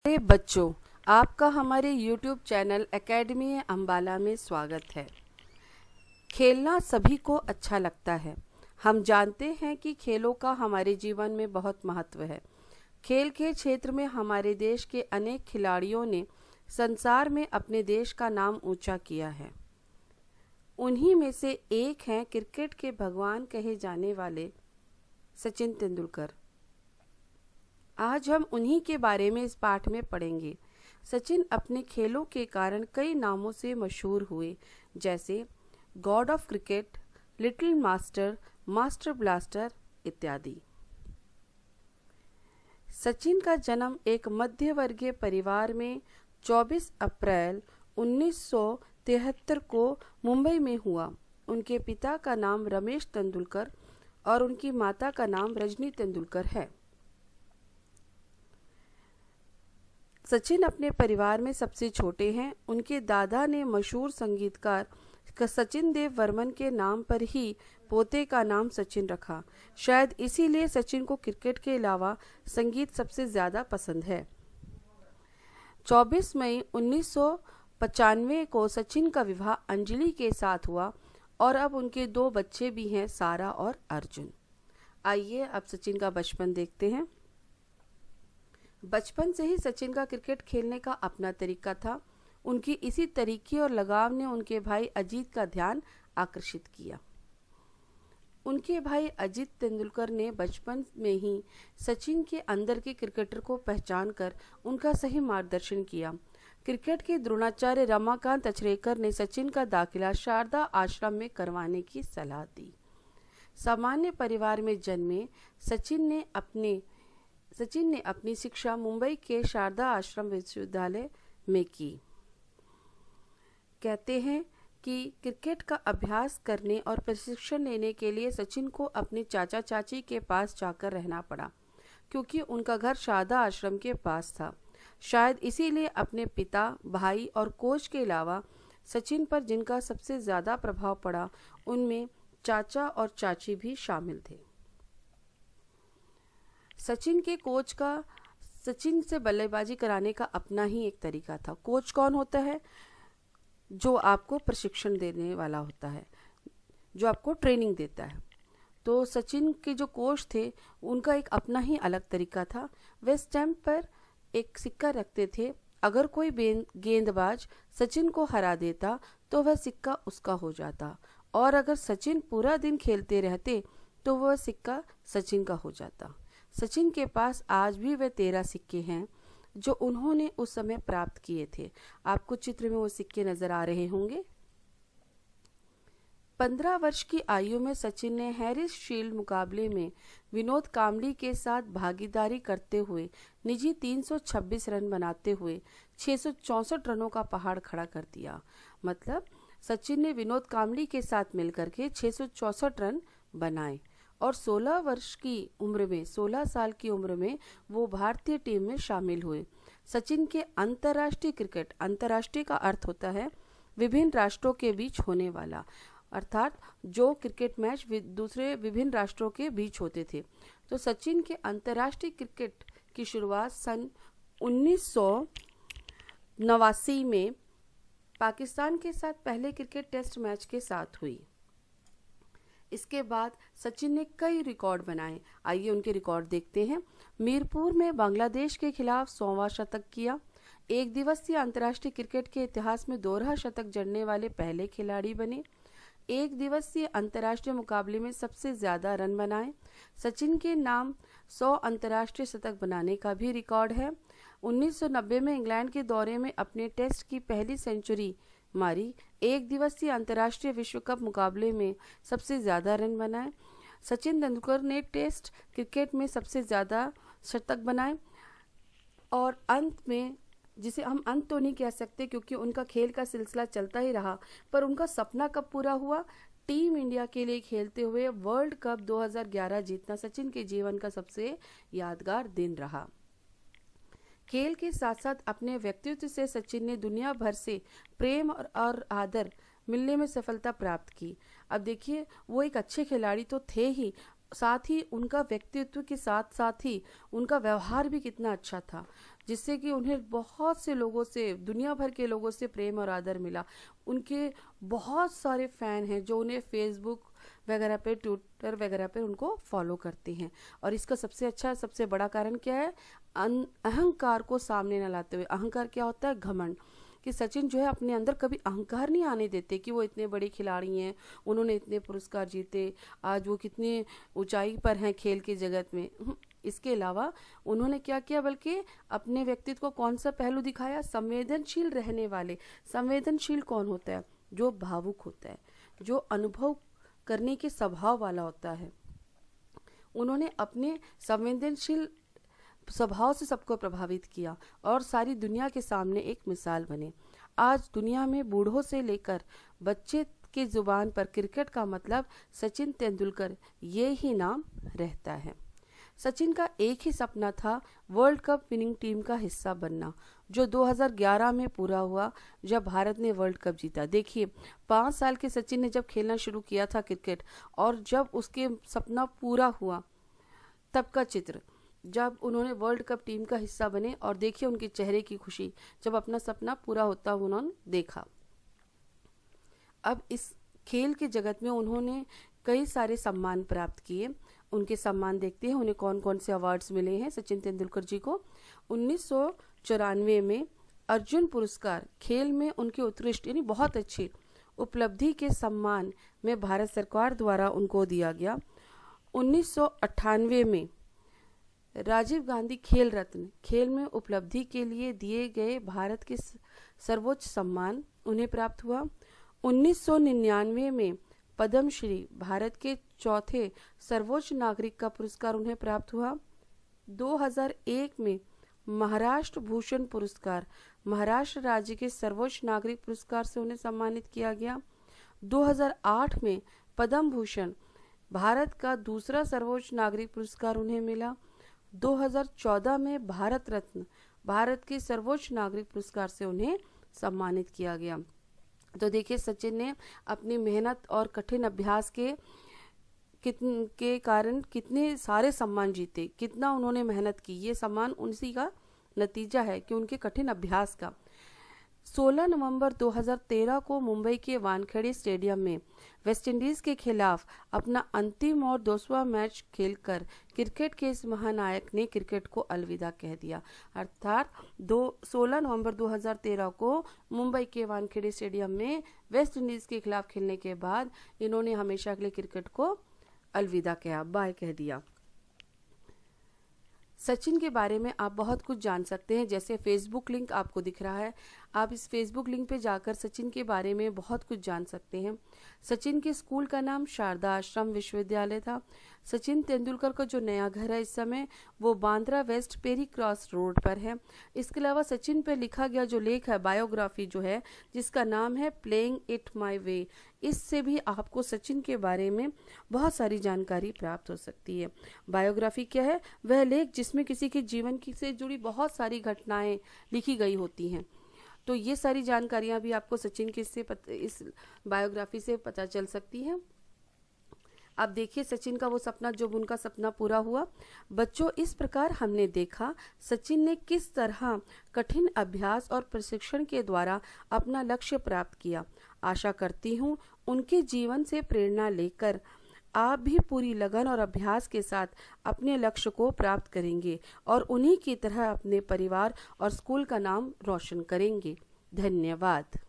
बच्चों, आपका हमारे YouTube चैनल एकेडमी अंबाला में स्वागत है। खेलना सभी को अच्छा लगता है। हम जानते हैं कि खेलों का हमारे जीवन में बहुत महत्व है। खेल के क्षेत्र में हमारे देश के अनेक खिलाड़ियों ने संसार में अपने देश का नाम ऊंचा किया है। उन्हीं में से एक हैं क्रिकेट के भगवान कहे जाने वाले सचिन तेंदुलकर। आज हम उन्हीं के बारे में इस पाठ में पढ़ेंगे। सचिन अपने खेलों के कारण कई नामों से मशहूर हुए, जैसे God of cricket, little master, master blaster इत्यादि। सचिन का जन्म एक मध्य वर्गीय परिवार में 24 अप्रैल 1973 को मुंबई में हुआ। उनके पिता का नाम रमेश तेंदुलकर और उनकी माता का नाम रजनी तेंदुलकर है। सचिन अपने परिवार में सबसे छोटे हैं। उनके दादा ने मशहूर संगीतकार सचिन देव वर्मन के नाम पर ही पोते का नाम सचिन रखा। शायद इसीलिए सचिन को क्रिकेट के अलावा संगीत सबसे ज्यादा पसंद है। 24 मई 1995 को सचिन का विवाह अंजलि के साथ हुआ और अब उनके 2 बच्चे भी हैं, सारा और अर्जुन। आइए अब सचिन का बचपन देखते हैं। बचपन से ही सचिन का क्रिकेट खेलने का अपना तरीका था। उनकी इसी तरीके और लगाव ने उनके भाई अजीत का ध्यान आकर्षित किया। उनके भाई अजीत तेंदुलकर ने बचपन में ही सचिन के अंदर के क्रिकेटर को पहचान कर उनका सही मार्गदर्शन किया। क्रिकेट के द्रोणाचार्य रमाकांत अचरेकर ने सचिन का दाखिला शारदा आश्रम में करवाने की सलाह दी। सामान्य परिवार में जन्मे सचिन ने अपनी शिक्षा मुंबई के शारदा आश्रम विश्वविद्यालय में की। कहते हैं कि क्रिकेट का अभ्यास करने और प्रशिक्षण लेने के लिए सचिन को अपने चाचा चाची के पास जाकर रहना पड़ा, क्योंकि उनका घर शारदा आश्रम के पास था। शायद इसीलिए अपने पिता, भाई और कोच के अलावा सचिन पर जिनका सबसे ज्यादा प्रभाव पड़ा, उनमें चाचा और चाची भी शामिल थे। सचिन के कोच का सचिन से बल्लेबाजी कराने का अपना ही एक तरीका था। कोच कौन होता है? जो आपको प्रशिक्षण देने वाला होता है, जो आपको ट्रेनिंग देता है। तो सचिन के जो कोच थे, उनका एक अपना ही अलग तरीका था। वे स्टैम्प पर एक सिक्का रखते थे। अगर कोई गेंदबाज सचिन को हरा देता तो वह सिक्का उसका हो जाता, और अगर सचिन पूरा दिन खेलते रहते तो वह सिक्का सचिन का हो जाता। सचिन के पास आज भी वे 13 सिक्के हैं जो उन्होंने उस समय प्राप्त किए थे। आपको चित्र में वो सिक्के नजर आ रहे होंगे। 15 वर्ष की आयु में सचिन ने हैरिस शील्ड मुकाबले में विनोद कांबली के साथ भागीदारी करते हुए निजी 326 रन बनाते हुए 664 रनों का पहाड़ खड़ा कर दिया। मतलब सचिन ने विनोद कांबली के साथ मिलकर के 664 रन बनाए और 16 साल की उम्र में वो भारतीय टीम में शामिल हुए। सचिन के अंतर्राष्ट्रीय क्रिकेट, अंतर्राष्ट्रीय का अर्थ होता है विभिन्न राष्ट्रों के बीच होने वाला, अर्थात जो क्रिकेट मैच दूसरे विभिन्न राष्ट्रों के बीच होते थे। तो सचिन के अंतर्राष्ट्रीय क्रिकेट की शुरुआत सन 1989 में पाकिस्तान के साथ पहले क्रिकेट टेस्ट मैच के साथ हुई। इसके बाद सचिन ने कई रिकॉर्ड बनाए। आइए उनके रिकॉर्ड देखते हैं। मीरपुर में बांग्लादेश के खिलाफ 100वां शतक किया। एक दिवसीय अंतर्राष्ट्रीय क्रिकेट के इतिहास में दोहरा शतक जड़ने वाले पहले खिलाड़ी बने। एक दिवसीय अंतर्राष्ट्रीय मुकाबले में सबसे ज्यादा रन बनाए। सचिन के नाम 100 अंतर्राष्ट्रीय शतक बनाने का भी रिकॉर्ड है। 1990 में इंग्लैंड के दौरे में अपने टेस्ट की पहली सेंचुरी मारी। एक दिवसीय अंतर्राष्ट्रीय विश्व कप मुकाबले में सबसे ज्यादा रन बनाए। सचिन तेंदुलकर ने टेस्ट क्रिकेट में सबसे ज्यादा शतक बनाए। और अंत में, जिसे हम अंत तो नहीं कह सकते क्योंकि उनका खेल का सिलसिला चलता ही रहा, पर उनका सपना कब पूरा हुआ? टीम इंडिया के लिए खेलते हुए वर्ल्ड कप 2011 जीतना सचिन के जीवन का सबसे यादगार दिन रहा। खेल के साथ साथ अपने व्यक्तित्व से सचिन ने दुनिया भर से प्रेम और आदर मिलने में सफलता प्राप्त की। अब देखिए, वो एक अच्छे खिलाड़ी तो थे ही, साथ ही उनका व्यक्तित्व के साथ साथ ही उनका व्यवहार भी कितना अच्छा था। जिससे कि उन्हें बहुत से लोगों से, दुनिया भर के लोगों से प्रेम और आदर मिला। उनके बहुत सारे फ़ैन हैं जो उन्हें फेसबुक वगैरह पे, ट्विटर वगैरह पे उनको फॉलो करते हैं। और इसका सबसे बड़ा कारण क्या है? अहंकार को सामने न लाते हुए। अहंकार क्या होता है? घमंड। कि सचिन जो है अपने अंदर कभी अहंकार नहीं आने देते कि वो इतने बड़े खिलाड़ी हैं, उन्होंने इतने पुरस्कार जीते, आज वो कितने ऊंचाई पर हैं खेल के जगत में। इसके अलावा उन्होंने क्या किया, बल्कि अपने व्यक्तित्व को कौन सा पहलू दिखाया? संवेदनशील रहने वाले। संवेदनशील कौन होता है? जो भावुक होता है, जो अनुभव करने के स्वभाव वाला होता है। उन्होंने अपने संवेदनशील स्वभाव से सबको प्रभावित किया और सारी दुनिया के सामने एक मिसाल बने। आज दुनिया में बूढ़ों से लेकर बच्चे की जुबान पर क्रिकेट का मतलब सचिन तेंदुलकर ये ही नाम रहता है। सचिन का एक ही सपना था, वर्ल्ड कप विनिंग टीम का हिस्सा बनना, जो 2011 में पूरा हुआ जब भारत ने वर्ल्ड कप जीता। देखिए, 5 साल के सचिन ने जब खेलना शुरू किया था क्रिकेट, और जब उसके सपना पूरा हुआ तब का चित्र, जब उन्होंने वर्ल्ड कप टीम का हिस्सा बने, और देखिए उनके चेहरे की खुशी जब अपना सपना पूरा होता उन्होंने देखा। अब इस खेल के जगत में उन्होंने कई सारे सम्मान प्राप्त किए। उनके सम्मान देखते हैं, उन्हें कौन कौन से अवार्ड्स मिले हैं सचिन तेंदुलकर जी को। 1994 में अर्जुन पुरस्कार, खेल में उनकी उत्कृष्ट यानी बहुत अच्छी उपलब्धि के सम्मान में भारत सरकार द्वारा उनको दिया गया। 1998 में राजीव गांधी खेल रत्न, खेल में उपलब्धि के लिए दिए गए भारत के सर्वोच्च सम्मान उन्हें प्राप्त हुआ। 1999 में पद्मश्री, भारत के चौथे सर्वोच्च नागरिक का पुरस्कार उन्हें प्राप्त हुआ। 2001 में महाराष्ट्र भूषण पुरस्कार, महाराष्ट्र राज्य के सर्वोच्च नागरिक पुरस्कार से उन्हें सम्मानित किया गया। 2008 में पद्म भूषण, भारत का दूसरा सर्वोच्च नागरिक पुरस्कार उन्हें मिला। 2014 में भारत रत्न, भारत के सर्वोच्च नागरिक पुरस्कार से उन्हें सम्मानित किया गया। तो देखिए, सचिन ने अपनी मेहनत और कठिन अभ्यास के कारण कितने सारे सम्मान जीते, कितना उन्होंने मेहनत की। ये सम्मान उसी का नतीजा है कि उनके कठिन अभ्यास का। 16 नवंबर 2013 को मुंबई के वानखेड़े स्टेडियम में वेस्टइंडीज के खिलाफ अपना अंतिम और 2वां मैच खेलकर क्रिकेट के इस महानायक ने क्रिकेट को अलविदा कह दिया। अर्थात 16 नवंबर 2013 को मुंबई के वानखेड़े स्टेडियम में वेस्टइंडीज के खिलाफ खेलने के बाद इन्होंने हमेशा के लिए क्रिकेट को अलविदा कहा, बाय कह दिया। सचिन के बारे में आप बहुत कुछ जान सकते हैं, जैसे फेसबुक लिंक आपको दिख रहा है, आप इस फेसबुक लिंक पे जाकर सचिन के बारे में बहुत कुछ जान सकते हैं। सचिन के स्कूल का नाम शारदा आश्रम विश्वविद्यालय था। सचिन तेंदुलकर का जो नया घर है इस समय वो Bandra west Perry Cross Road पर है। इसके अलावा सचिन पर लिखा गया जो लेख है, बायोग्राफी जो है, जिसका नाम है प्लेइंग इट माई वे, इससे भी आपको सचिन के बारे में बहुत सारी जानकारी प्राप्त हो सकती है। बायोग्राफी क्या है? वह लेख जिसमें किसी के जीवन से जुड़ी बहुत सारी घटनाएं लिखी गई होती हैं। तो ये सारी जानकारियां भी आपको सचिन की इस बायोग्राफी से पता चल सकती है। अब देखिए सचिन का वो सपना, जब उनका सपना पूरा हुआ। बच्चों, इस प्रकार हमने देखा सचिन ने किस तरह कठिन अभ्यास और प्रशिक्षण के द्वारा अपना लक्ष्य प्राप्त किया। आशा करती हूँ उनके जीवन से प्रेरणा लेकर आप भी पूरी लगन और अभ्यास के साथ अपने लक्ष्य को प्राप्त करेंगे और उन्हीं की तरह अपने परिवार और स्कूल का नाम रोशन करेंगे। धन्यवाद।